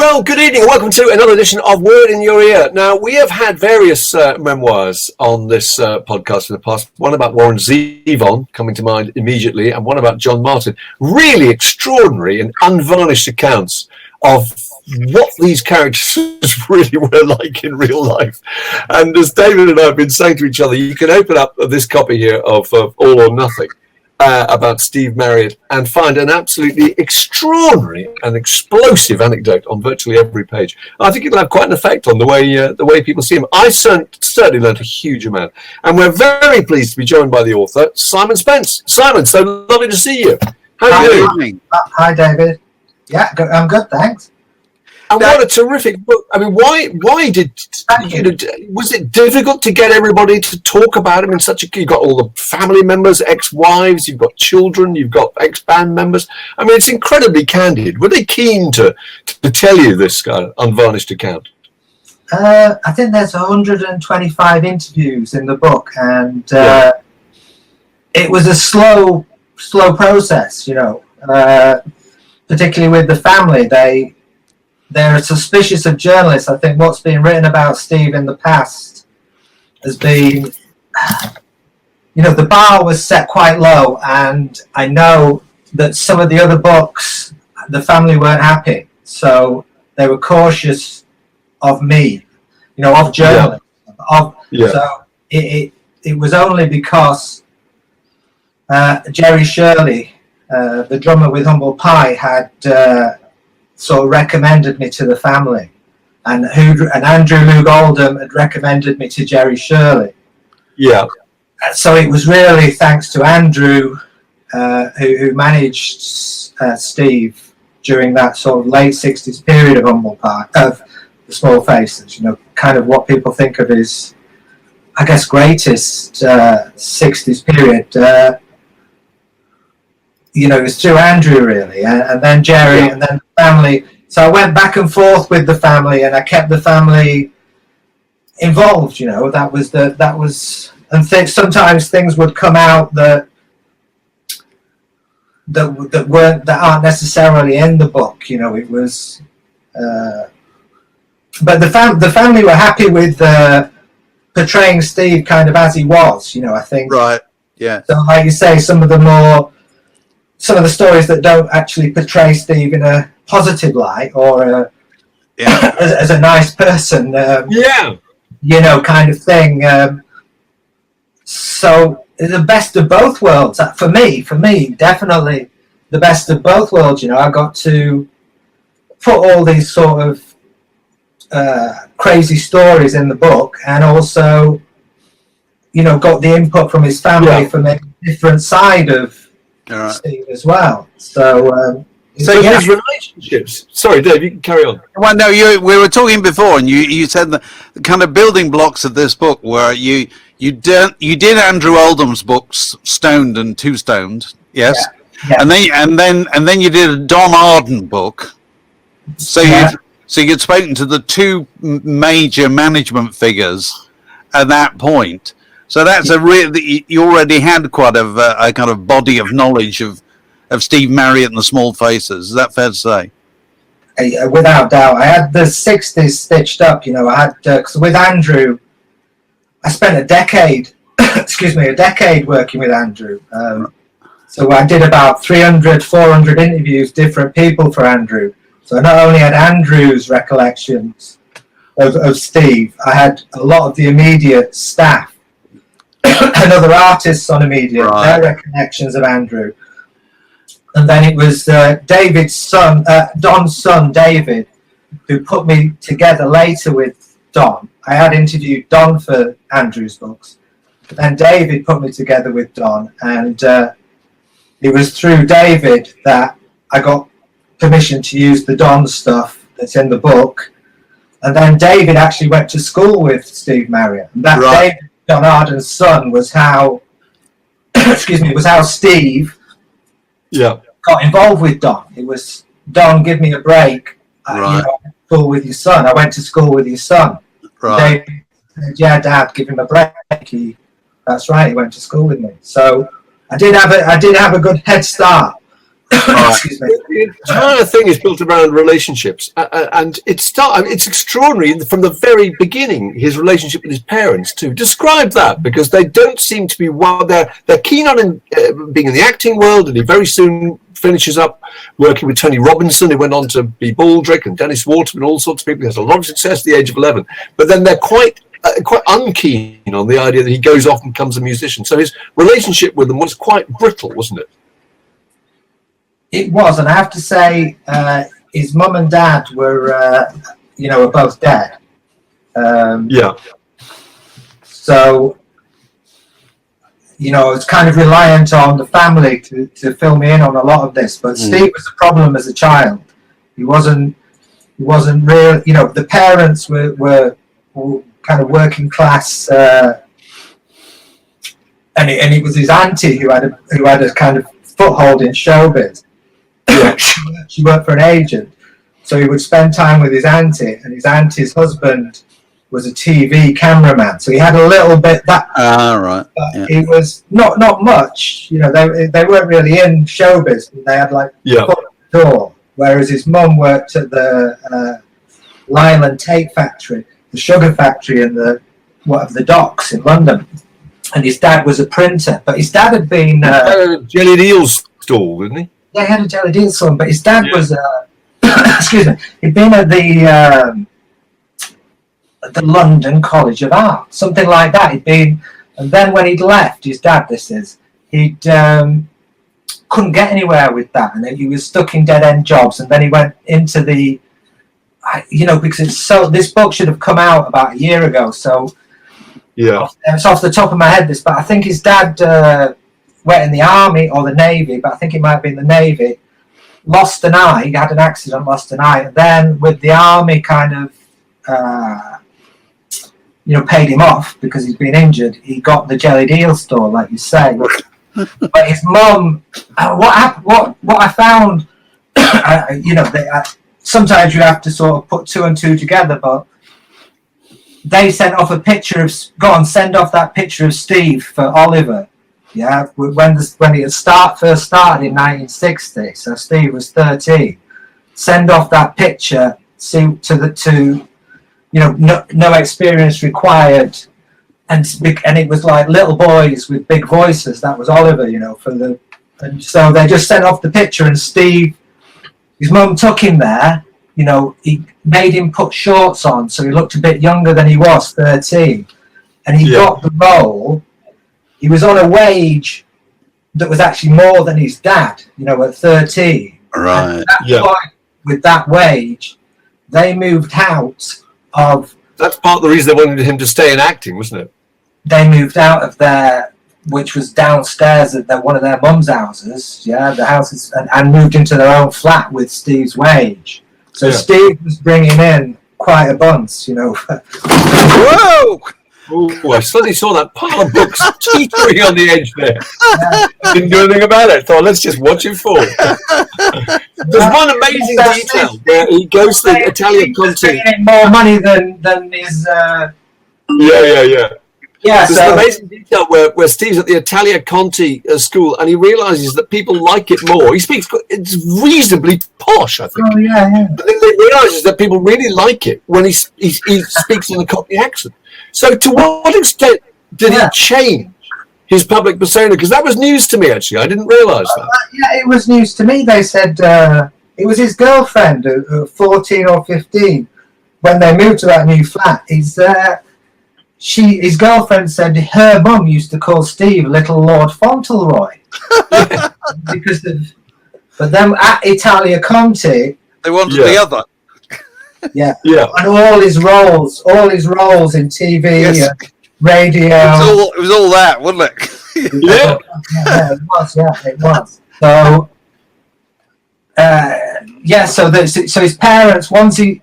Well, good evening and welcome to another edition of Word in Your Ear. Now, we have had various memoirs on this podcast in the past. One about Warren Zevon, coming to mind immediately, and one about John Martin. Really extraordinary and unvarnished accounts of what these characters really were like in real life. And as David and I have been saying to each other, you can open up this copy here of All or Nothing. About Steve Marriott and find an absolutely extraordinary and explosive anecdote on virtually every page. I think it'll have quite an effect on the way people see him. I certainly learned a huge amount, and we're very pleased to be joined by the author, Simon Spence. Simon, so lovely to see you. How are you doing? Hi, David. Yeah, I'm good, thanks. And what a terrific book! I mean, why did was it difficult to get everybody to talk about him in such a? You've got all the family members, ex-wives, you've got children, you've got ex-band members. I mean, it's incredibly candid. Were they keen to tell you this kind of unvarnished account? I think there's 125 interviews in the book, and it was a slow process. You know, particularly with the family, they're suspicious of journalists. I think what's been written about Steve in the past has been, you know, the bar was set quite low, and I know that some of the other books, the family weren't happy, so they were cautious of me, you know, of journalists. So it was only because Jerry Shirley, the drummer with Humble Pie, had sort of recommended me to the family, and Andrew Loog Oldham had recommended me to Jerry Shirley. Yeah. So it was really thanks to Andrew, who managed Steve during that sort of late 60s period of Humble Pie, of the Small Faces. You know, kind of what people think of his, I guess, greatest 60s period. You know, it was through Andrew really, and then Jerry, and then the family. So I went back and forth with the family, and I kept the family involved. You know, sometimes things would come out that aren't necessarily in the book. You know, it was, but the family were happy with portraying Steve kind of as he was. You know, I think. Right. Yeah. So, like you say, some of the stories that don't actually portray Steve in a positive light or as a nice person, you know, kind of thing. So the best of both worlds. For me, definitely the best of both worlds. You know, I got to put all these sort of crazy stories in the book, and also, you know, got the input from his family from a different side of Steve as well. So his relationships. Sorry, Dave, you can carry on. Well, no, we were talking before, and you said the kind of building blocks of this book were you did Andrew Oldham's books, Stoned and Two Stoned, yes, and then you did a Don Arden book. So you'd spoken to the two major management figures at that point. So that's you already had quite a kind of body of knowledge of Steve Marriott and the Small Faces. Is that fair to say? Without doubt. I had the 60s stitched up, you know. I had, cause with Andrew, I spent a decade working with Andrew. So I did about 300, 400 interviews, different people for Andrew. So I not only had Andrew's recollections of Steve, I had a lot of the immediate staff and other artists on immediate, their recollections of Andrew. And then it was David's son, Don's son, David, who put me together later with Don. I had interviewed Don for Andrew's books. But then David put me together with Don, and it was through David that I got permission to use the Don stuff that's in the book. And then David actually went to school with Steve Marriott. And that David, Don Arden's son, was how Steve got involved with Don. It was, Don, give me a break. You know, I went to school with your son. I went to school with your son. David said, yeah, Dad, give him a break. That's right, he went to school with me. So I did have a good head start. Excuse me. The entire thing is built around relationships, and it's extraordinary from the very beginning. His relationship with his parents too. Describe that, because they don't seem to be they're keen on being in the acting world, and he very soon finishes up working with Tony Robinson, who went on to be Baldrick, and Dennis Waterman, all sorts of people. He has a lot of success at the age of 11, but then they're quite unkeen on the idea that he goes off and becomes a musician. So his relationship with them was quite brittle, wasn't it? It was, and I have to say, his mum and dad were both dead. So, I was kind of reliant on the family to fill me in on a lot of this. But Steve was a problem as a child. He wasn't real. The parents were kind of working class, and it was his auntie who had a kind of foothold in showbiz. Yeah. She worked for an agent, so he would spend time with his auntie, and his auntie's husband was a TV cameraman, so he had a little bit that. Right. Yeah. He was not much. They weren't really in showbiz. They had foot at the door, whereas his mum worked at the Lyle and Tate factory, the sugar factory in the docks in London, and his dad was a printer. But his dad had been Jelly Deal's stall, didn't he? They had a jelly deal son, but his dad was excuse me, he'd been at the London College of Art, something like that. He'd been, and then when he'd left, his dad, he'd couldn't get anywhere with that, and he was stuck in dead end jobs. And then he went into because this book should have come out about a year ago. So it's off the top of my head, but I think his dad went in the army or the navy, but I think it might have been the navy. Lost an eye. He had an accident, lost an eye, and then with the army kind of paid him off because he's been injured. He got the jelly deal store, like you say. But his mum, what I found, sometimes you have to sort of put two and two together, but they sent off a picture of, send off that picture of Steve for Oliver. Yeah, when it first started in 1960, so Steve was 13. Send off that picture no experience required, and it was like little boys with big voices. That was Oliver, and so they just sent off the picture, and Steve, his mum took him there. He made him put shorts on, so he looked a bit younger than he was, 13, and he got the role. He was on a wage that was actually more than his dad, at 13. Right. With that wage, they moved out of... That's part of the reason they wanted him to stay in acting, wasn't it? They moved out of which was downstairs at one of their mum's houses, the houses, and moved into their own flat with Steve's wage. So Steve was bringing in quite a bunch, Whoa! Oh, I suddenly saw that pile of books teetering on the edge there. Didn't do anything about it. Thought, let's just watch it fall. There's one amazing detail where he goes to the Italia Conti. More money than his. Yeah. There's an amazing detail where Steve's at the Italia Conti school, and he realizes that people like it more. It's reasonably posh, I think. Oh yeah. But then he realizes that people really like it when he speaks in the Cockney accent. So to what extent did he change his public persona? Because that was news to me, actually. I didn't realise that. It was news to me. They said it was his girlfriend, 14 or 15, when they moved to that new flat. His girlfriend said her mum used to call Steve Little Lord Fauntleroy. But then at Italia Conti... They wanted the other. Yeah, and all his roles in TV, radio. It was all that, wasn't it? Yeah, it was. So, so his parents, once he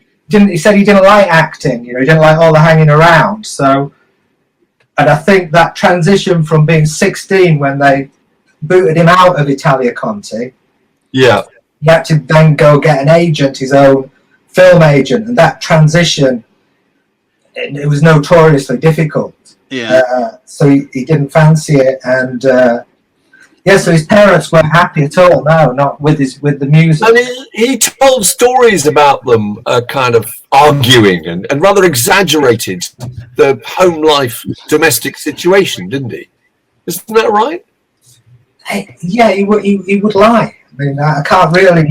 said he didn't like acting. He didn't like all the hanging around. So, and I think that transition from being 16 when they booted him out of Italia Conti, he had to then go get an agent, his own film agent, and that transition, it was notoriously difficult. So he didn't fancy it, and Yeah, so his parents weren't happy at all. No, not with the music. And he told stories about them kind of arguing and rather exaggerated the home life, domestic situation, didn't he? Isn't that right? Yeah, he would lie. I mean,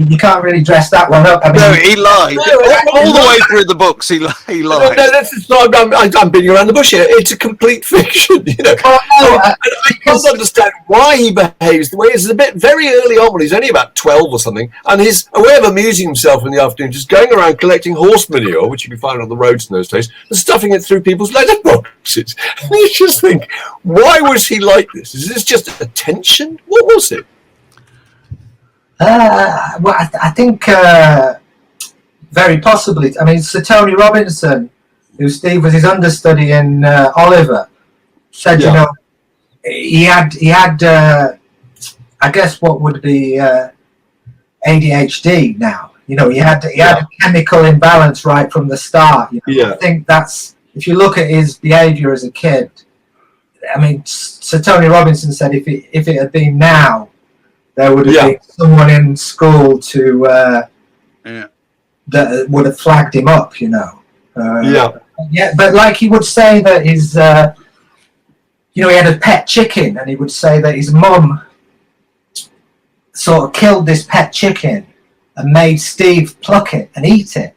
you can't really dress that one up. I mean, No, he lied. All the way through the books, he lied. No, I'm beating around the bush here. It's a complete fiction, you know. I can't understand why he behaves the way he is. It's a bit very early on when he's only about 12 or something, and he's a way of amusing himself in the afternoon, just going around collecting horse manure, which you can find on the roads in those days, and stuffing it through people's letterboxes. And you just think, why was he like this? Is this just attention? What was it? Well, I think very possibly. I mean, Sir Tony Robinson, who Steve was his understudy in Oliver, said, you know, he had I guess what would be ADHD now. You know, he had a chemical imbalance right from the start. You know? I think that's, if you look at his behaviour as a kid, I mean, Sir Tony Robinson said if it had been now, there would have been someone in school that would have flagged him up, you know. But like he would say that his, you know, he had a pet chicken, and he would say that his mum sort of killed this pet chicken and made Steve pluck it and eat it.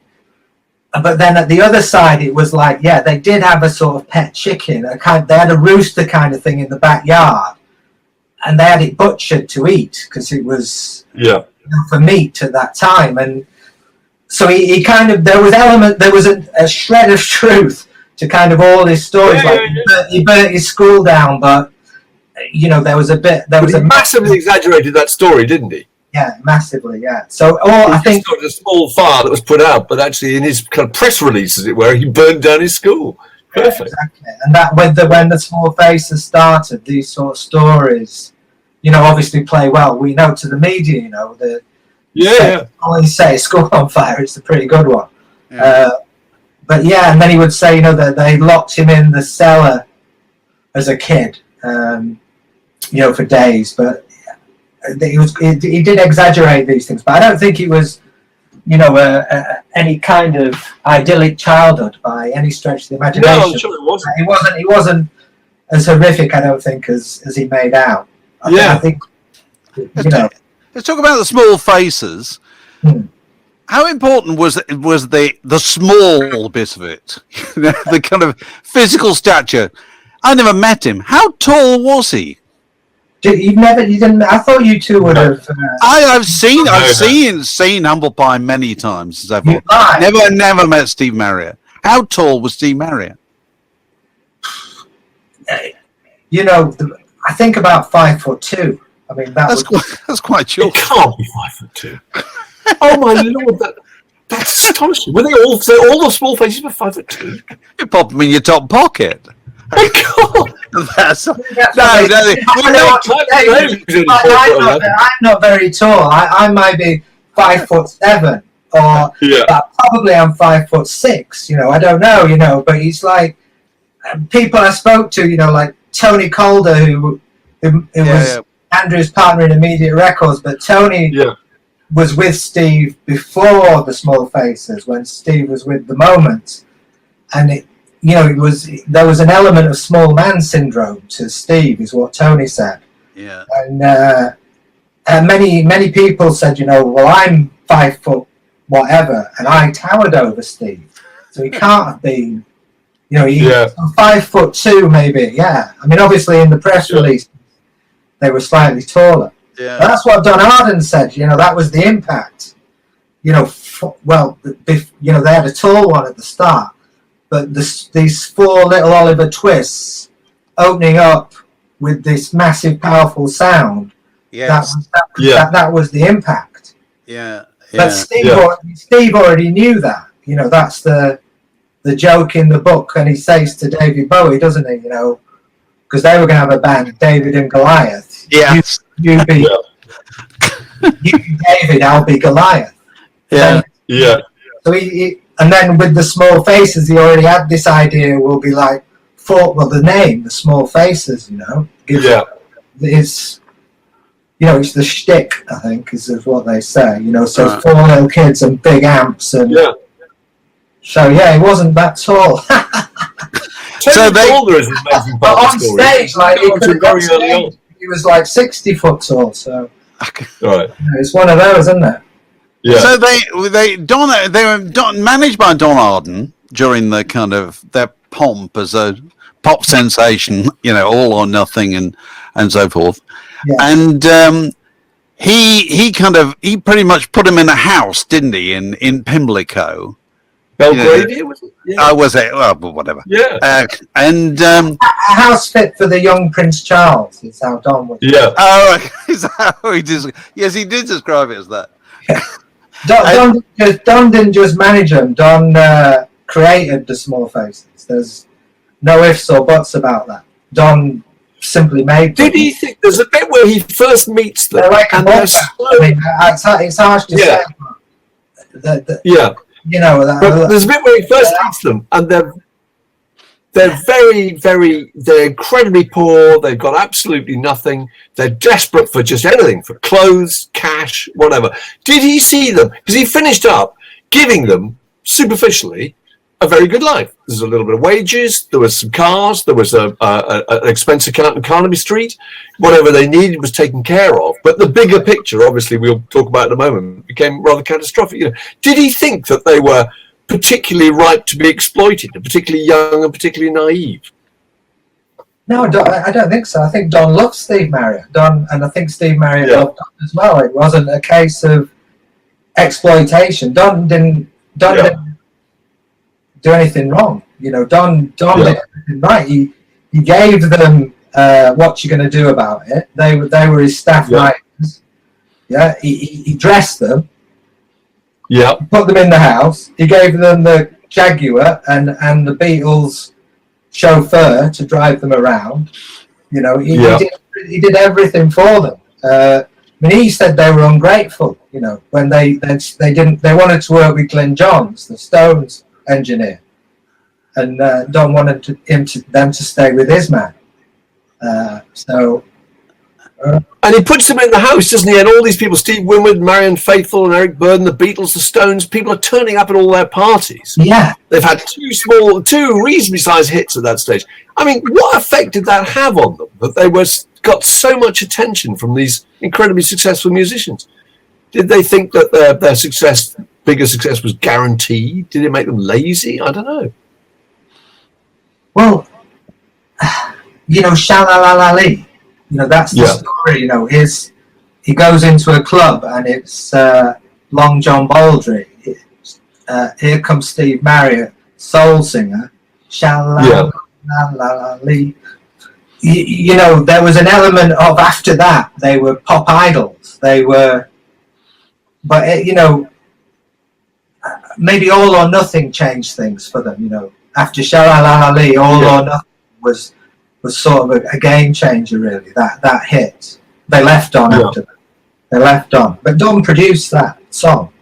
But then at the other side, it was like, they did have a sort of pet chicken. They had a rooster kind of thing in the backyard. And they had it butchered to eat because it was for meat at that time. And so he kind of, there was a shred of truth to kind of all his stories. He burnt his school down, but you know, there was a massively exaggerated that story, didn't he? Yeah, massively, yeah. So I think it was a small fire that was put out, but actually in his kind of press release, as it were, he burned down his school. Perfect. Yeah, exactly. And that when the Small Faces started, these sort of stories, you know, obviously play well. We know to the media, you know, when you say school on fire, it's a pretty good one. But and then he would say, you know, that they locked him in the cellar as a kid, you know, for days. But he did exaggerate these things. But I don't think it was, you know, any kind of idyllic childhood by any stretch of the imagination. No, I'm sure it wasn't. He wasn't as horrific, I don't think, as he made out. I think, you know. Let's talk about the Small Faces. How important was the small bit of it? The kind of physical stature. I never met him. How tall was he? You didn't. I thought you two would have. I've seen Humble Pie many times. Never met Steve Marriott. How tall was Steve Marriott? You know, I think about 5'2". I mean, that's quite short. It can't be 5'2". Oh my lord, that's astonishing. Were they all the Small Faces were 5'2"? You pop them in your top pocket. Oh God! I'm not very tall. I might be 5'7", or probably I'm 5'6". You know, I don't know. You know, but he's like people I spoke to. You know, like Tony Calder, who was Andrew's partner in Immediate Records, but Tony was with Steve before the Small Faces, when Steve was with the Moment, and there was an element of small man syndrome to Steve, is what Tony said. Yeah. And many people said, you know, well, I'm 5 foot whatever, and I towered over Steve, so he can't have been, you know, 5'2" maybe. Yeah. I mean, obviously in the press release they were slightly taller. Yeah. But that's what Don Arden said. You know, that was the impact. You know, they had a tall one at the start. But these 4 little Oliver twists opening up with this massive, powerful sound. Yes. That was the impact. Yeah. But Steve already knew that. You know, that's the joke in the book, and he says to David Bowie, doesn't he? You know, because they were going to have a band, David and Goliath. Yeah. You be David, I'll be Goliath. Yeah. So he and then with the Small Faces, he already had this idea. Will be like, the name, the Small Faces, you know. it's the shtick, I think, is what they say. So 4 little kids and big amps, and so he wasn't that tall. So Boulder is an amazing part but of on the story. stage, like he could very early on. He was like 60 foot tall. So Right. it's one of those, isn't it? Yeah. So they were managed by Don Arden during the kind of their pomp as a pop sensation, all or nothing and so forth. Yeah. And he pretty much put him in a house, didn't he, in Pimlico? Belgravia, was it? Yeah. Oh, was it? Well, whatever. Yeah. And a house fit for the young Prince Charles is how Don was. Yeah. Oh, is that how he did? Yes, he did describe it as that. Don didn't just manage them. Don created the small faces. There's no ifs or buts about that. Don simply made them. Did he think there's a bit where he first meets them? They're like and it's harsh to say. But there's a bit where he first meets them, and they're they're incredibly poor. They've got absolutely nothing. They're desperate for just anything, for clothes, cash, whatever. Did he see them? Because he finished up giving them, superficially, a very good life. There's a little bit of wages. There was some cars. There was an expensive account in Carnaby Street. Whatever they needed was taken care of. But the bigger picture, obviously, we'll talk about in a moment, became rather catastrophic. Did he think that they were particularly ripe to be exploited, particularly young and particularly naive? No, I don't think so. I think Don loved Steve Marriott. And I think Steve Marriott loved Don as well. It wasn't a case of exploitation. Don didn't do anything wrong. Don did everything right. He gave them what you're going to do about it. They were his staff writers. Yeah, he dressed them. Yeah, put them in the house. He gave them the Jaguar and the Beatles chauffeur to drive them around. He did everything for them. He said they were ungrateful. When they wanted to work with Glyn Johns, the Stones engineer, and Don wanted them to stay with his man. And he puts them in the house, doesn't he? And all these people, Steve Winwood, Marianne Faithfull, and Eric Burdon, the Beatles, the Stones, people are turning up at all their parties. Yeah. They've had two reasonably sized hits at that stage. I mean, what effect did that have on them, that they got so much attention from these incredibly successful musicians? Did they think that their bigger success was guaranteed? Did it make them lazy? I don't know. Well, Shalalalali. That's the story. He goes into a club and it's Long John Baldry. Here comes Steve Marriott, soul singer. Shalalalali. There was an element of, after that, they were pop idols. They were, but maybe All or Nothing changed things for them. After Shalalalali, All or Nothing was sort of a game changer, really. That hit. They left on after that. They left on, but Don produced that song,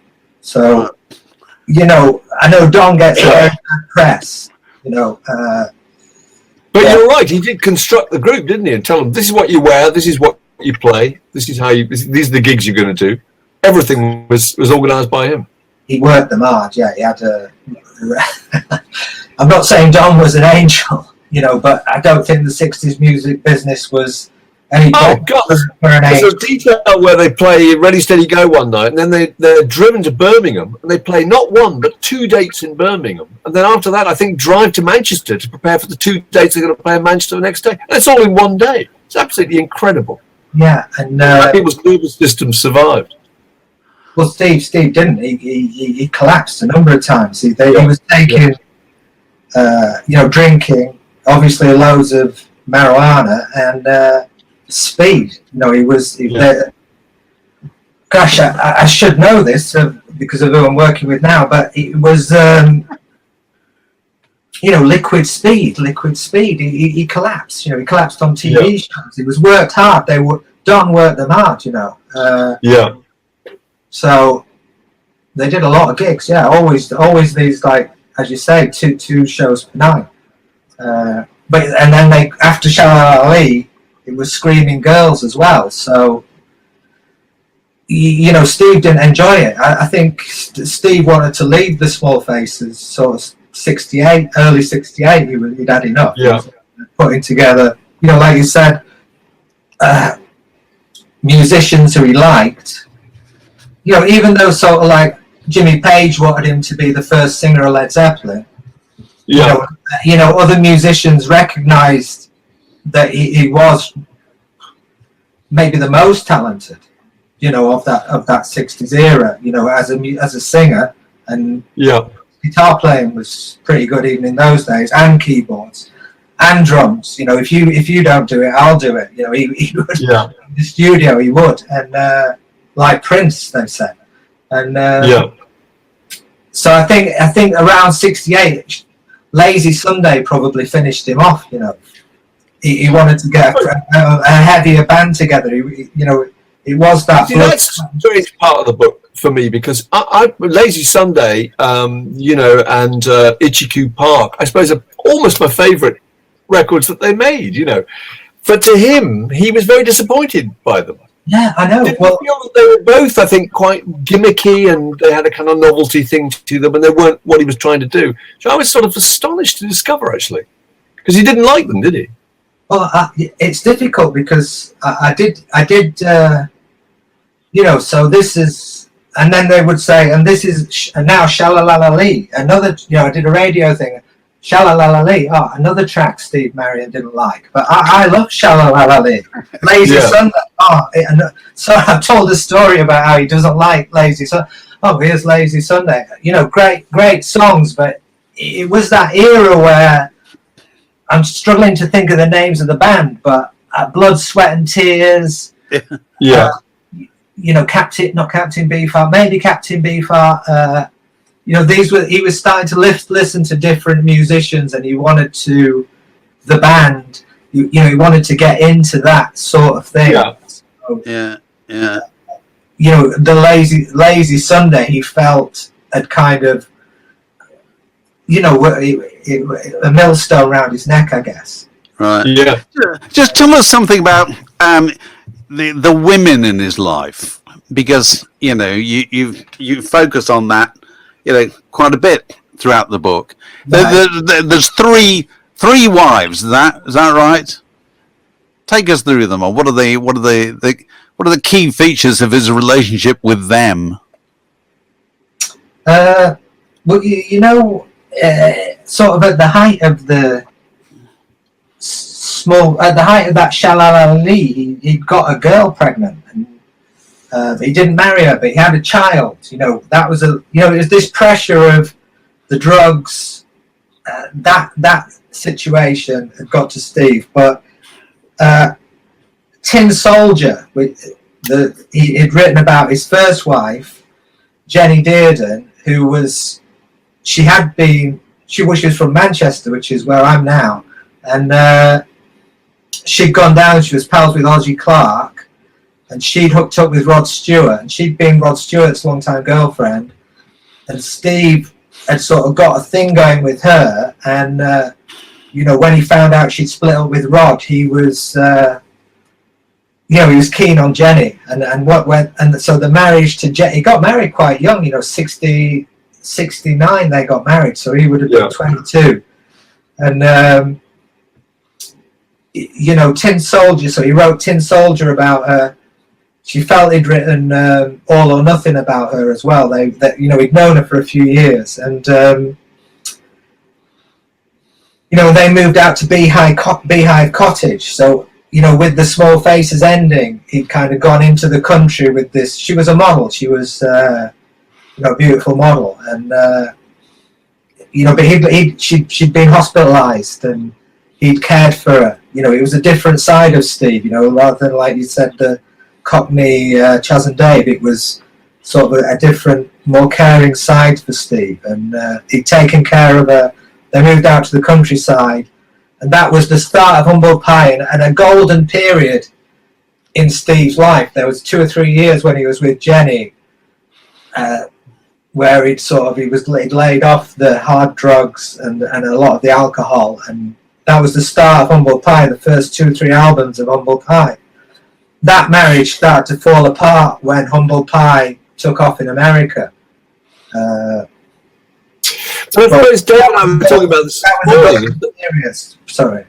so I know Don gets a very bad press. But you're right. He did construct the group, didn't he? And tell them, this is what you wear, this is what you play, this is how these are the gigs you're going to do. Everything was organised by him. He worked them hard. Yeah, he had a. I'm not saying Don was an angel. But I don't think the 60s music business was any better for an age. There's a detail where they play Ready, Steady, Go one night, and then they're driven to Birmingham, and they play not one, but 2 dates in Birmingham. And then after that, I think drive to Manchester to prepare for the 2 dates they're going to play in Manchester the next day. And it's all in one day. It's absolutely incredible. Yeah, and people's nervous system survived. Well, Steve didn't. He collapsed a number of times. He was taking, drinking, obviously loads of marijuana and speed. He was. Gosh, I should know this because of who I'm working with now. But it was, liquid speed. He collapsed. He collapsed on TV shows. He was worked hard. Don worked them hard. So they did a lot of gigs. Yeah, always these, like as you say, two shows per night. And then after Shalala Ali, it was Screaming Girls as well. So Steve didn't enjoy it. I think Steve wanted to leave the Small Faces sort of 68, early 68. He'd had enough. Yeah. Putting together, like you said, musicians who he liked. Even though sort of like Jimmy Page wanted him to be the first singer of Led Zeppelin. Yeah. Other musicians recognized that he was maybe the most talented, of that 60s era, as a singer, and guitar playing was pretty good even in those days, and keyboards and drums. If you don't do it, I'll do it. He would, in the studio he would, and like Prince, they said, and so I think around 68, Lazy Sunday probably finished him off. He wanted to get a heavier band together. It was that. See, that's a strange part of the book for me, because I Lazy Sunday, and Ichiku Park, I suppose, are almost my favourite records that they made. But to him, he was very disappointed by them. Yeah, I know. They were both, I think, quite gimmicky, and they had a kind of novelty thing to them, and they weren't what he was trying to do. So I was sort of astonished to discover, actually, because he didn't like them, did he? Well, it's difficult because I did, so this is, and then they would say, and this is now Shalalalali, another, I did a radio thing, Shalalalali, another track Steve Marriott didn't like, but I love Shalalalali. Lazy Sunday, so I've told a story about how he doesn't like Lazy Sunday. Here's Lazy Sunday. Great songs, but it was that era where I'm struggling to think of the names of the band, but Blood, Sweat and Tears. Not Captain Beefheart, maybe Captain Beefheart. He was starting to listen to different musicians, and he wanted to, the band, he wanted to get into that sort of thing. The Lazy Sunday, he felt had kind of, a millstone around his neck, I guess. Right. Yeah. Just tell us something about the women in his life, because you focus on that quite a bit throughout the book. Right. There's three wives. Is that right? Take us through them. Or what are the key features of his relationship with them? Well, sort of at the height of that Shalalali, he got a girl pregnant, and he didn't marry her, but he had a child. That was it was this pressure of the drugs. That situation had got to Steve, but Tin Soldier, he had written about his first wife, Jenny Dearden, who was. She was from Manchester, which is where I'm now, and she'd gone down. She was pals with Ozzy Clark, and she'd hooked up with Rod Stewart, and she'd been Rod Stewart's longtime girlfriend. And Steve had sort of got a thing going with her, and when he found out she'd split up with Rod, he was, he was keen on Jenny, and so the marriage to Jenny, he got married quite young, 69 they got married, so he would have been 22, and Tin Soldier, so he wrote Tin Soldier about her. She felt he'd written All or Nothing about her as well. He'd known her for a few years, and they moved out to Beehive Cottage. So with the Small Faces ending, he'd kind of gone into the country with this. She was a model. She was a beautiful model, and but she'd been hospitalised, and he'd cared for her. It was a different side of Steve. Rather than, like you said, the Cockney Chas and Dave, it was sort of a different, more caring side for Steve, and he'd taken care of her. They moved out to the countryside, and that was the start of Humble Pie, and a golden period in Steve's life. There was 2 or 3 years when he was with Jenny, where he'd laid off the hard drugs and a lot of the alcohol, and that was the start of Humble Pie, the first 2 or 3 albums of Humble Pie. that marriage started to fall apart when Humble Pie took off in America. So I suppose Dave and I were talking about this morning. Sorry.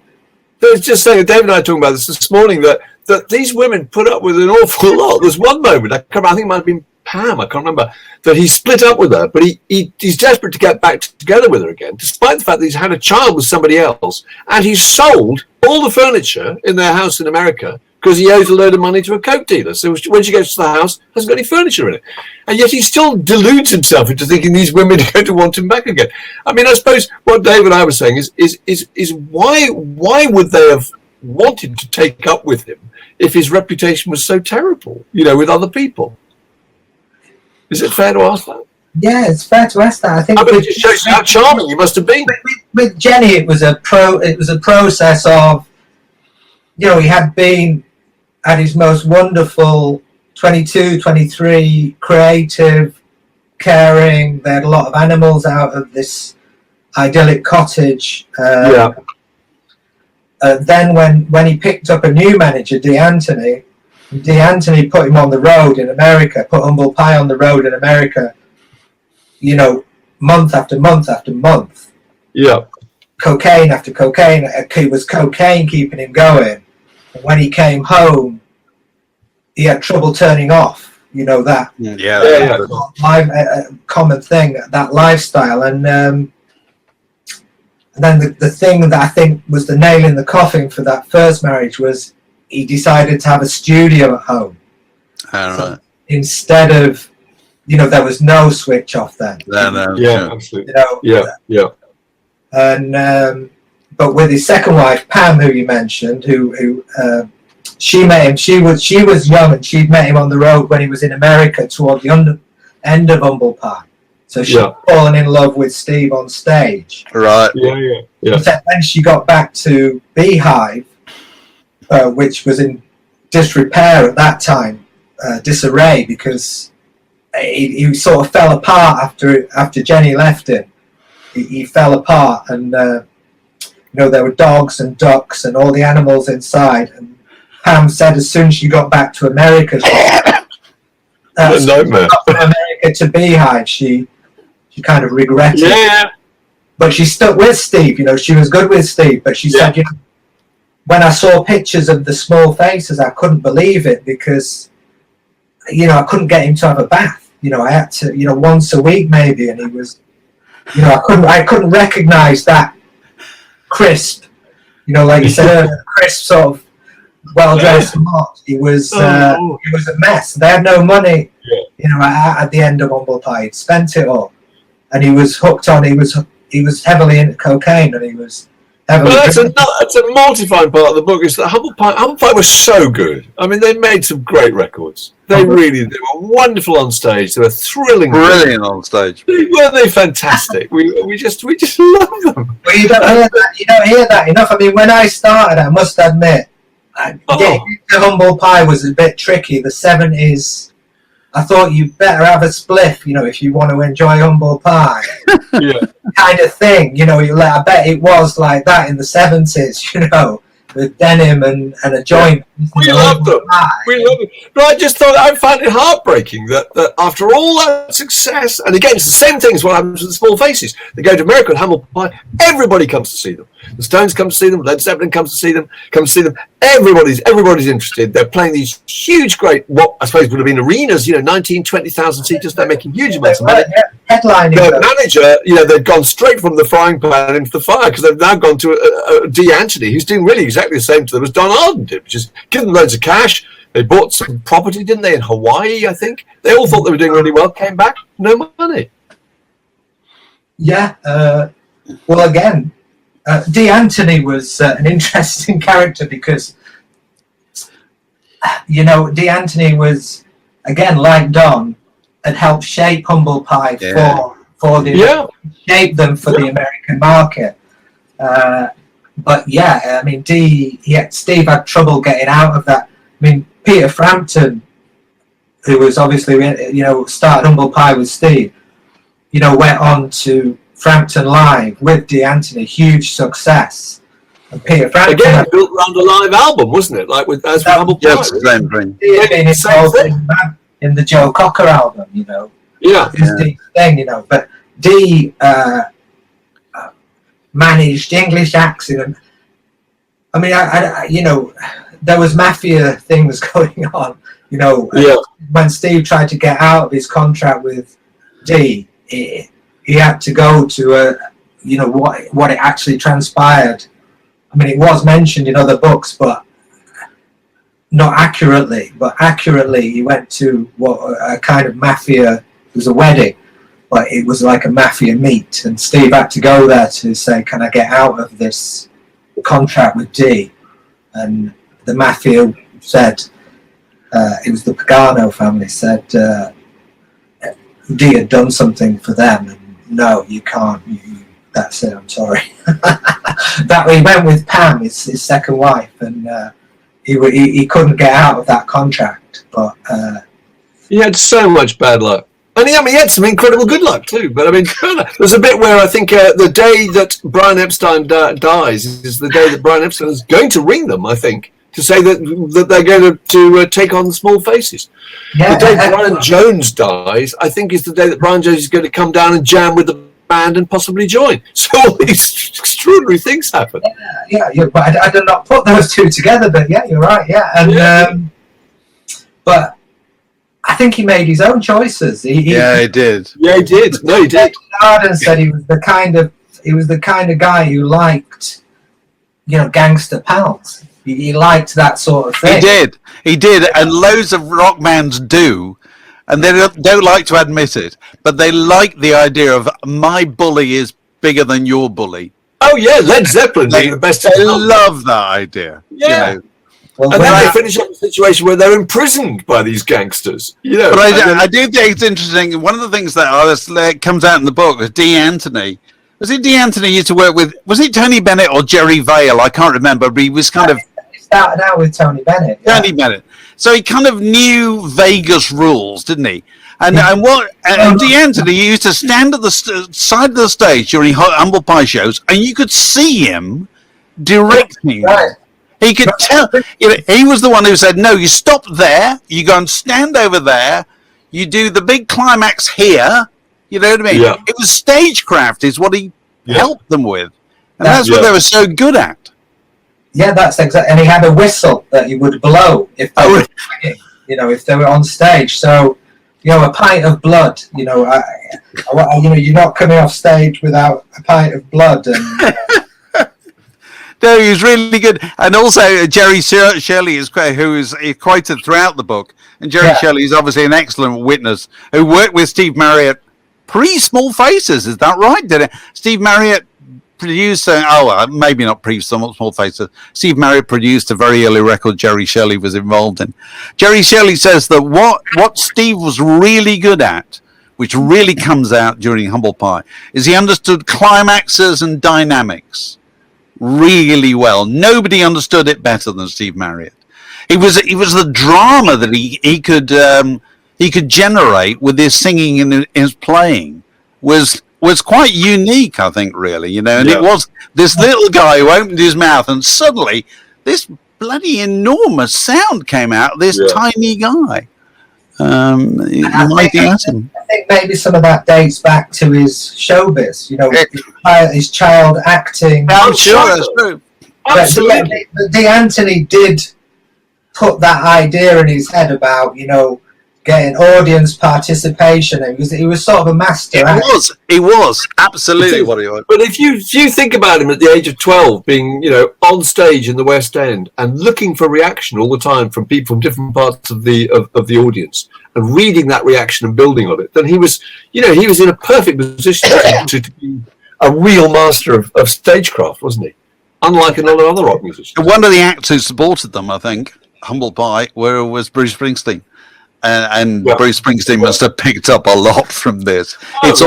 I was just saying, Dave and I were talking about this morning, that these women put up with an awful lot. There's one moment, I think it might have been Pam, I can't remember, that he split up with her, but he's desperate to get back together with her again, despite the fact that he's had a child with somebody else, and he's sold all the furniture in their house in America because he owes a load of money to a coke dealer. So when she goes to the house, hasn't got any furniture in it. And yet he still deludes himself into thinking these women are going to want him back again. I mean, I suppose what Dave and I were saying is why would they have wanted to take up with him if his reputation was so terrible, with other people? Is it fair to ask that? Yeah, it's fair to ask that. I think it just shows how charming you must have been. With Jenny, it was a process of, he had his most wonderful 22, 23, creative, caring. They had a lot of animals out of this idyllic cottage. Then when he picked up a new manager, D'Antoni put him on the road in America, put Humble Pie on the road in America, month after month after month. Yeah. Cocaine after cocaine. It was cocaine keeping him going. And when he came home, he had trouble turning off, that. Common thing, that lifestyle. And then the thing that I think was the nail in the coffin for that first marriage was he decided to have a studio at home. So instead of, there was no switch off then. No. Yeah, absolutely. Yeah. And but with his second wife, Pam, who you mentioned, who she met him. She was young, and she'd met him on the road when he was in America toward the end of Humble Pie. So she'd fallen in love with Steve on stage. Right. Yeah. But when she got back to Beehive, which was in disrepair at that time, disarray, because he sort of fell apart after Jenny left him. He fell apart, and there were dogs and ducks and all the animals inside. And Pam said as soon as she got back to America, a nightmare. From America to Beehive, she kind of regretted. Yeah. But she stuck with Steve. She was good with Steve. But she said, when I saw pictures of the small faces, I couldn't believe it because, I couldn't get him to have a bath. I had to, once a week maybe, and he was, I couldn't recognize that crisp, like you said, crisp sort of well-dressed lot. He was a mess. They had no money, at the end of Humble Pie. He'd spent it all, and he was hooked on. He was heavily into cocaine, and he was heavily. Well, that's a mortifying part of the book. Is that Humble Pie was so good. I mean, they made some great records. They were wonderful on stage. They were thrilling, brilliant on stage. Weren't they fantastic? we just love them. Well, you don't hear that enough. I mean, when I started, I must admit, getting to Humble Pie was a bit tricky. The 70s, I thought you better have a spliff, if you want to enjoy Humble Pie. Kind of thing, I bet it was like that in the 70s, with denim and a joint. We loved them. We loved them. But I found it heartbreaking that after all that success, and again, it's the same thing as what happens with the Small Faces. They go to America and Humble Pie, everybody comes to see them. The Stones come to see them, Led Zeppelin comes to see them. Everybody's interested. They're playing these huge, great, what I suppose would have been arenas, 19, 20,000 seaters. They're making huge amounts of money. Headlining. The manager, they've gone straight from the frying pan into the fire because they've now gone to D'Antoni, who's doing really exactly the same to them as Don Arden did, which is give them loads of cash. They bought some property, didn't they, in Hawaii, I think. They all thought they were doing really well, came back, no money. Yeah. Well, again, D'Antoni was an interesting character because, D'Antoni was, again, like Don, had helped shape Humble Pie shape them for the American market. But I mean, Steve had trouble getting out of that. I mean, Peter Frampton, who was obviously, started Humble Pie with Steve, went on to Frampton Live with D'Antoni, huge success. And Peter Frampton again built around a live album, wasn't it? Like with as with Humble Pie. Yes, same thing. He had been involved in the Joe Cocker album, you know. Yeah. This thing, you know. But Dee managed English accent. I mean, I you know, there was mafia things going on, you know. Yeah. When Steve tried to get out of his contract with Dee, he had to go to you know, what it actually transpired. I mean, it was mentioned in other books, but not accurately. But accurately, he went to what a kind of mafia. It was a wedding, but it was like a mafia meet, and Steve had to go there to say, "Can I get out of this contract with Dee?" And the mafia said, it was the Pagano family said, Dee had done something for them, and no, you can't. That's it. I'm sorry. That he went with Pam, his second wife, and he couldn't get out of that contract. But he had so much bad luck. And he had some incredible good luck too. But I mean, there's a bit where I think the day that Brian Epstein dies is the day that Brian Epstein is going to ring them, I think, to say that they're going to take on Small Faces. yeah, The day Brian Jones dies, I think, is the day that Brian Jones is going to come down and jam with the band and possibly join. So all these extraordinary things happen. yeah. But I did not put those two together. But yeah, you're right. Yeah, and but I think he made his own choices. He He did. Yeah, he did. No, he did. Arden said he was the kind of guy who liked, you know, gangster pals. He liked that sort of thing. He did, and loads of rock bands do, and they don't like to admit it, but they like the idea of my bully is bigger than your bully. Oh yeah, Led Zeppelin being the best. They love that idea. Yeah. You know. Well, And then when they finish up a situation where they're imprisoned by these gangsters. You know, But I do think it's interesting. One of the things that comes out in the book is Dee Anthony. Was it Dee Anthony used to work with? Was it Tony Bennett or Jerry Vale? I can't remember. But he was kind of he started out with Tony Bennett. Yeah. Tony Bennett. So he kind of knew Vegas rules, didn't he? And Dee Anthony used to stand at the side of the stage during Humble Pie shows, and you could see him directing. Right. He could tell. You know, he was the one who said, "No, you stop there. You go and stand over there. You do the big climax here." You know what I mean? Yeah. It was stagecraft, is what he helped them with, and that's Yeah. what they were so good at. Yeah, that's exactly. And he had a whistle that he would blow if they were singing, you know, if they were on stage. So, you know, a pint of blood. You know, you know, you're not coming off stage without a pint of blood. And No, he was really good. And also Jerry Shelley who is quoted throughout the book. And Jerry Shelley is obviously an excellent witness who worked with Steve Marriott pre-Small Faces. Is that right? Did it? Steve Marriott produced, maybe not pre-Small Faces. Steve Marriott produced a very early record Jerry Shelley was involved in. Jerry Shelley says that what Steve was really good at, which really comes out during Humble Pie, is he understood climaxes and dynamics really well. Nobody understood it better than Steve Marriott. It was the drama that he could generate with his singing and his playing was quite unique, I think, really, you know. And it was this little guy who opened his mouth and suddenly this bloody enormous sound came out of this tiny guy. I think maybe some of that dates back to his showbiz, you know, his child acting. I'm sure that's true. Absolutely. But Dee Anthony did put that idea in his head about, you know, getting audience participation. He was sort of a master. He was absolutely what he was. But if you think about him at the age of 12, being, you know, on stage in the West End and looking for reaction all the time from people from different parts of the audience and reading that reaction and building on it, then he was in a perfect position to be a real master of stagecraft, wasn't he? Unlike a lot of other rock musicians. One of the acts who supported them, I think, Humble Pie, was Bruce Springsteen. And Bruce Springsteen must have picked up a lot from this. It's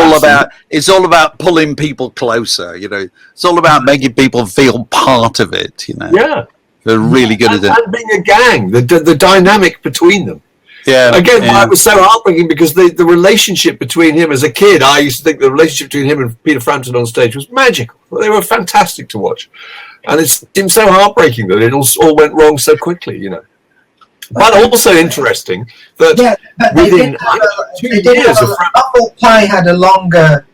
all about pulling people closer, you know. It's all about making people feel part of it, you know. Yeah, they're really good at it. And being a gang, the dynamic between them. Yeah. Again, why it was so heartbreaking, because the relationship between him as a kid, I used to think the relationship between him and Peter Frampton on stage was magical. They were fantastic to watch. And it seemed so heartbreaking that it all went wrong so quickly, you know. But also interesting that within 2 years of Frampton... Humble Pie had a longer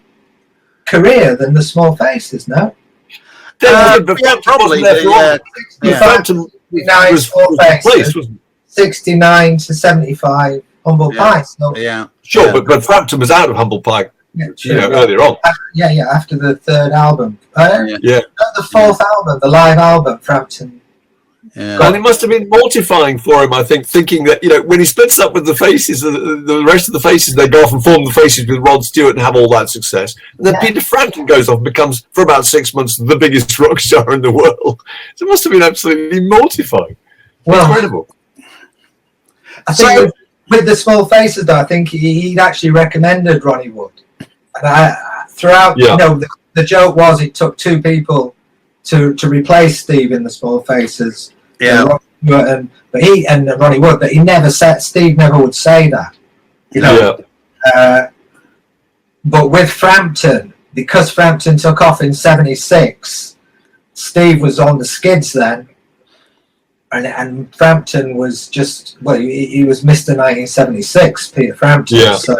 career than the Small Faces, no? Probably. Frampton was replaced, wasn't it? 69 to 75, Humble Pie. So. Yeah. Sure, but Frampton was out of Humble Pie, earlier on. After the third album. The fourth album, the live album, Frampton. Yeah. And it must have been mortifying for him, I think, thinking that, you know, when he splits up with the Faces, the rest of the Faces, they go off and form the Faces with Rod Stewart and have all that success. And then Peter Frampton goes off and becomes, for about 6 months, the biggest rock star in the world. So it must have been absolutely mortifying. Well, incredible. I think with the Small Faces, though, I think he'd actually recommended Ronnie Wood. And you know, the joke was it took two people to replace Steve in the Small Faces. Yeah. But Ronnie Wood, but Steve never would say that. You know. Yeah. But with Frampton, because Frampton took off in '76, Steve was on the skids then. And Frampton was just, he was Mr. 1976, Peter Frampton. Yeah. So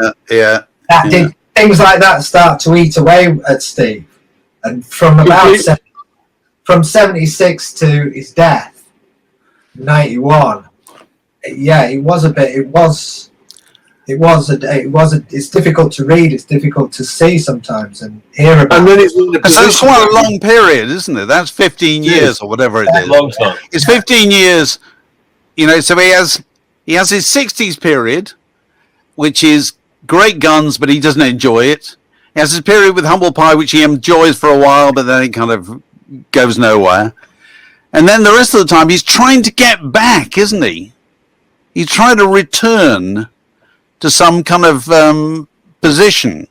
did things like that start to eat away at Steve. And from from 76 to his death, 91, it's difficult to read, it's difficult to see sometimes and hear about. And then it's in the position. That's quite a long period, isn't it? That's 15 years or whatever it is. Long time. It's 15 years, you know, so he has his 60s period, which is great guns, but he doesn't enjoy it. He has his period with Humble Pie, which he enjoys for a while, but then it kind of goes nowhere. And then the rest of the time, he's trying to get back, isn't he? He's trying to return to some kind of position,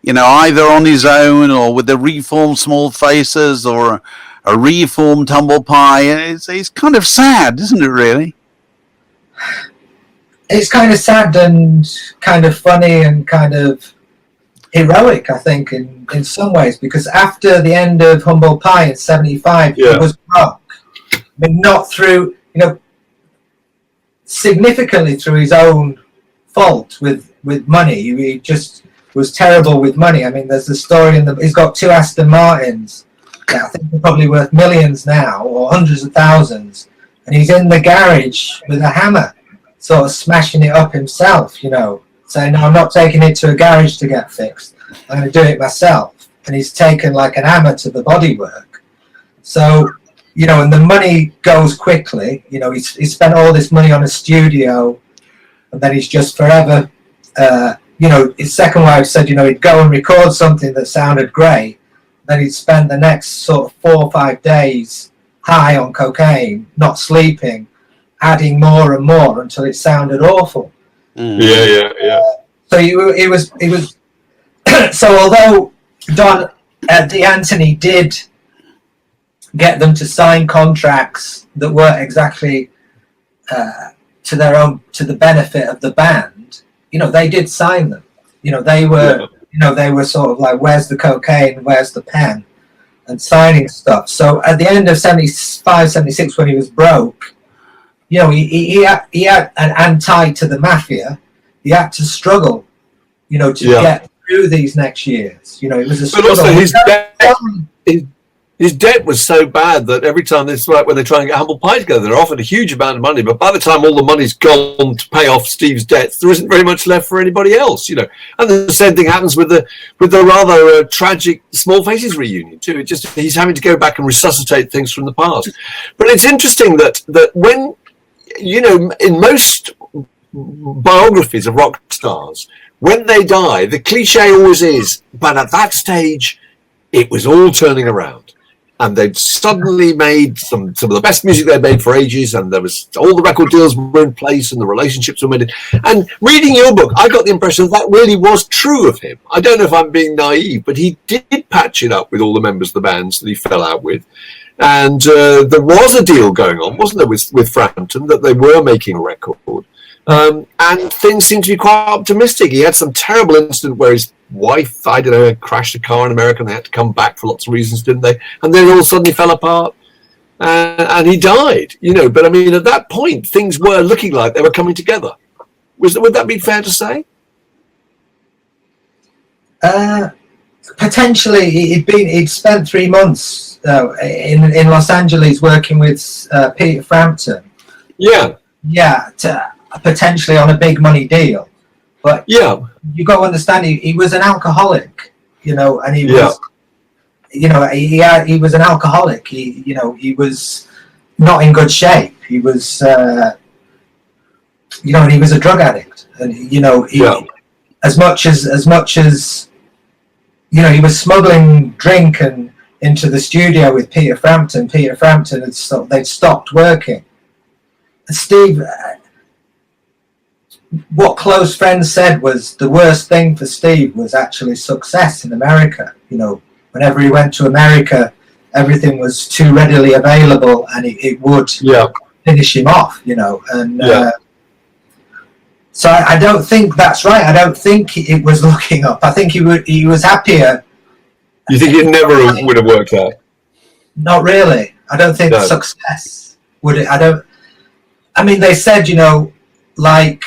you know, either on his own or with the reformed Small Faces or a reformed Humble Pie. It's kind of sad, isn't it, really? It's kind of sad and kind of funny and kind of heroic, I think, in some ways, because after the end of Humble Pie in '75, he was broke. I mean, not through, you know, significantly through his own fault with money. He just was terrible with money. I mean, there's a story he's got 2 Aston Martins that I think are probably worth millions now or hundreds of thousands, and he's in the garage with a hammer sort of smashing it up himself, you know, saying, no, I'm not taking it to a garage to get fixed, I'm going to do it myself. And he's taken like an hammer to the bodywork. So, you know, and the money goes quickly. You know, he's spent all this money on a studio, and then he's just forever, you know, his second wife said, you know, he'd go and record something that sounded great, then he'd spend the next sort of 4 or 5 days high on cocaine, not sleeping, adding more and more until it sounded awful. So it was so although Don D'Antoni did get them to sign contracts that weren't exactly to the benefit of the band, you know, they did sign them. You know, they were sort of like, where's the cocaine, where's the pen, and signing stuff. So at the end of 75, 76, when he was broke, you know, he had and tied to the mafia, he had to struggle, you know, to get through these next years. You know, it was a struggle. But also his debt was so bad that every time when they try and get Humble Pie together, they're offered a huge amount of money, but by the time all the money's gone to pay off Steve's debts, there isn't very much left for anybody else, you know. And the same thing happens with the rather tragic Small Faces reunion too. It just, he's having to go back and resuscitate things from the past. But it's interesting that when, you know, in most biographies of rock stars, when they die, the cliche always is, but at that stage, it was all turning around. And they'd suddenly made some of the best music they'd made for ages, and there was all the record deals were in place, and the relationships were made. And reading your book, I got the impression that really was true of him. I don't know if I'm being naive, but he did patch it up with all the members of the bands that he fell out with. And there was a deal going on, wasn't there, with Frampton, that they were making a record. And things seem to be quite optimistic. He had some terrible incident where his wife, I don't know, crashed a car in America and they had to come back for lots of reasons, didn't they? And then all suddenly fell apart and he died, But I mean, at that point, things were looking like they were coming together. Would that be fair to say? Potentially, he'd spent 3 months in Los Angeles working with Peter Frampton. Yeah. Yeah, potentially on a big money deal. But yeah, you got to understand, he was an alcoholic, and he was, he was an alcoholic. He was not in good shape. He was, and he was a drug addict, and as much as he was smuggling drink and into the studio with Peter Frampton. Peter Frampton they'd stopped working. Steve, what close friends said was the worst thing for Steve was actually success in America. Whenever he went to America, everything was too readily available, and it would finish him off. So I don't think that's right. I don't think it was looking up. I think he was happier. You think it never would have worked out? Not really. I don't think success would. I mean, they said, like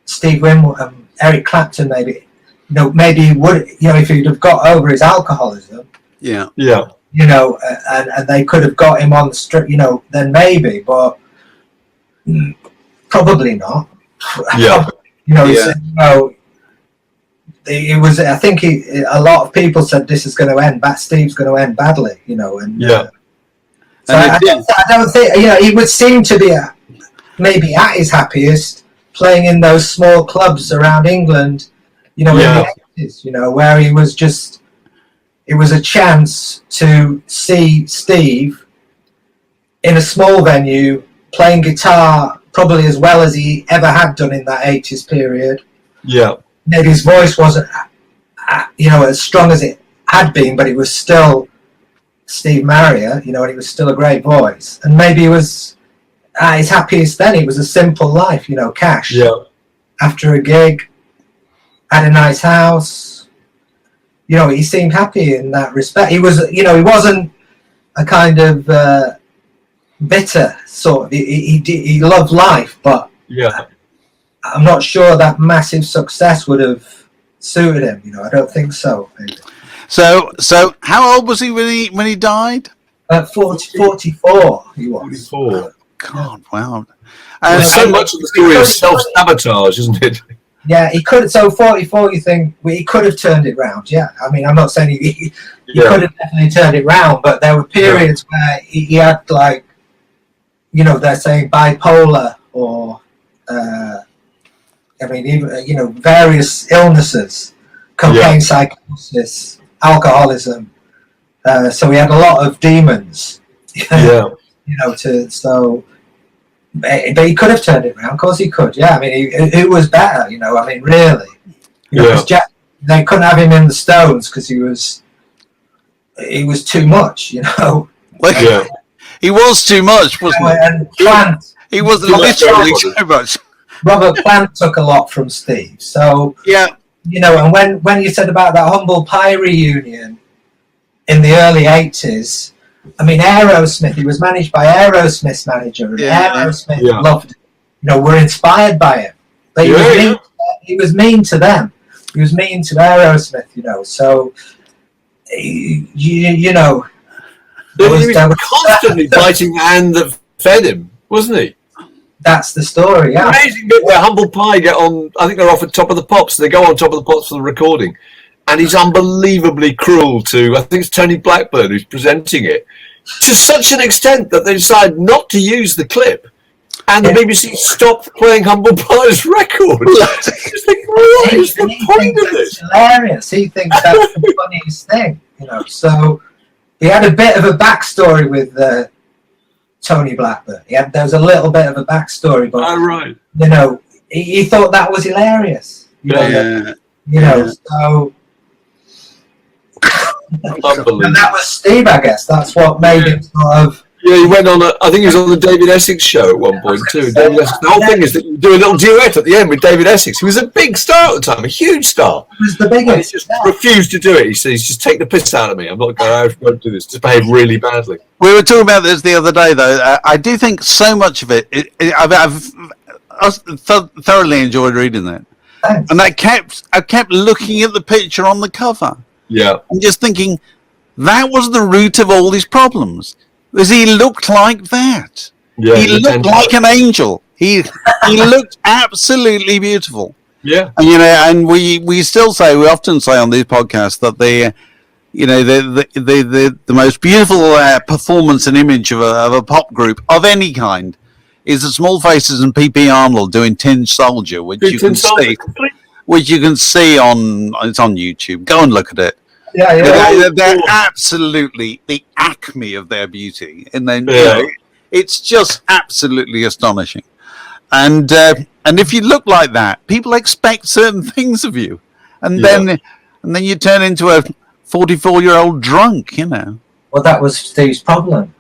Steve Winwood, Eric Clapton, maybe, maybe he would, if he'd have got over his alcoholism. Yeah. And they could have got him on the street, then maybe, but probably not. Yeah. It was. I think a lot of people said this is going to end. Steve's going to end badly, and So I don't think he would seem to be maybe at his happiest playing in those small clubs around England, in the 80s, where he was just. It was a chance to see Steve in a small venue playing guitar probably as well as he ever had done in that 80s period. Yeah. Maybe his voice wasn't, as strong as it had been, but it was still Steve Marriott, and it was still a great voice. And maybe he was at his happiest then. It was a simple life, cash. Yeah. After a gig, had a nice house. He seemed happy in that respect. He was, he wasn't a kind of bitter sort of. He loved life, but I'm not sure that massive success would have suited him. I don't think so. Maybe. So how old was he when he died? 44 he was. 44. God, wow. And so much of the story is self-sabotage, isn't it? Yeah, he could. So 44, you think he could have turned it round? Yeah, I mean, I'm not saying he could have definitely turned it round, but there were periods where he had they're saying bipolar or even various illnesses, cocaine psychosis, alcoholism. So he had a lot of demons. But he could have turned it around. Of course he could. Yeah, I mean, who was better? I mean, really. They couldn't have him in the Stones because he was too much. He was too much, wasn't he? And Plant. He was literally too much. Robert Plant took a lot from Steve. So and when you said about that Humble Pie reunion in the early 80s. I mean, Aerosmith, he was managed by Aerosmith's manager, and Aerosmith loved him. Were inspired by him. But he was mean to them. He was mean to Aerosmith, so, He was constantly biting the hand that fed him, wasn't he? That's the story, yeah. Amazing bit where Humble Pie get on, I think they're off at Top of the Pops, they go on Top of the Pops for the recording. And he's unbelievably cruel to, I think it's Tony Blackburn who's presenting it, to such an extent that they decide not to use the clip. And the BBC stopped playing Humble Pie's record. It's like, what is the point of this? It's hilarious. He thinks that's the funniest thing, So he had a bit of a backstory with Tony Blackburn. There was a little bit of a backstory, but he thought that was hilarious. So. And that was Steve, I guess. That's what made him sort of Yeah, he went on. I think he was on the David Essex show at one point too. David Essex. The whole thing is that you do a little duet at the end with David Essex, who was a big star at the time, a huge star. He was the biggest. And he just refused to do it. He says, "Just take the piss out of me. I'm not going to do this. Just behave really badly." We were talking about this the other day, though. I do think so much of it. I've thoroughly enjoyed reading that, Thanks. and I kept looking at the picture on the cover. Yeah, and just thinking that was the root of all these problems. Was he looked like that? yeah. He looked like an angel. He looked absolutely beautiful. Yeah, And and we still say, we often say on these podcasts that the most beautiful performance and image of a pop group of any kind is the Small Faces and P.P. Arnold doing Tin Soldier, which you can see on YouTube. Go and look at it. Yeah. They're absolutely the acme of their beauty, and then it's just absolutely astonishing. And if you look like that, people expect certain things of you, and then you turn into a 44-year-old drunk. Well, that was Steve's problem,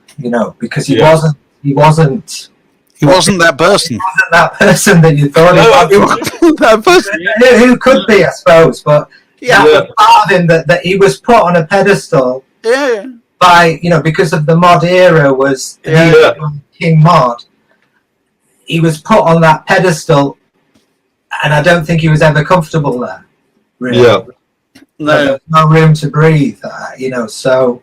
because he wasn't that person. He wasn't that person that you thought he was. That person. Who could be, I suppose, but that was part of him that he was put on a pedestal by, because of the mod era was King Mod. He was put on that pedestal, and I don't think he was ever comfortable there. Really. Yeah. No room to breathe, so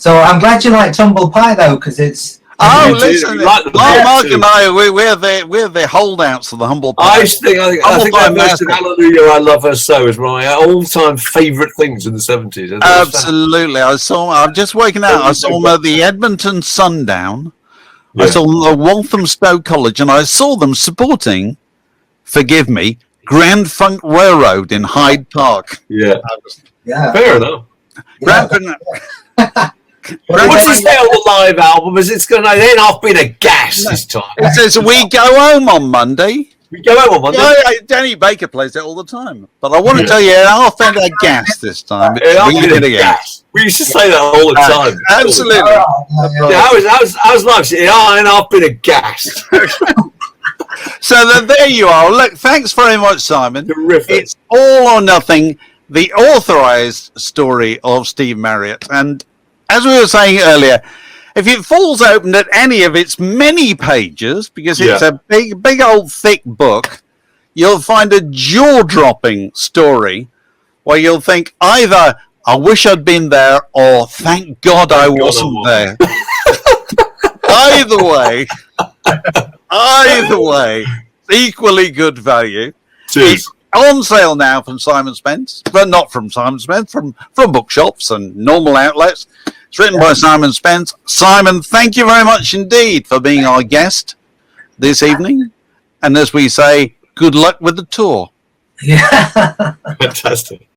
I'm glad you like Tumble Pie, though, because it's... Oh, listen, Mark and I, we're the holdouts of the Humble Pie. I think that version of Hallelujah, I Love Her So is one of my all-time favourite things in the 70s. Absolutely. I'm just waking out. I saw them at the Edmonton Sundown. I saw them at Waltham Stowe College, and I saw them supporting, forgive me, Grand Funk Railroad in Hyde Park. Yeah. Fair enough. What's he say on the live album? It's going to end off being a gas this time. It says, we go home on Monday. We go home on Monday? Yeah, Danny Baker plays it all the time. But I want to tell you, it off end a gas this time. Gas. We used to say that all the time. Absolutely. How's life? It ain't off been a gas. So there you are. Look, thanks very much, Simon. Terrific. It's All or Nothing, the authorised story of Steve Marriott. And as we were saying earlier, if it falls open at any of its many pages, because it's a big old thick book, you'll find a jaw-dropping story where you'll think either, I wish I'd been there, or thank God I wasn't there. Either way, equally good value. Cheers. It's on sale now from Simon Spence, but not from Simon Spence, from bookshops and normal outlets. It's written by Simon Spence. Simon, thank you very much indeed for being our guest this evening. And as we say, good luck with the tour. Yeah. Fantastic.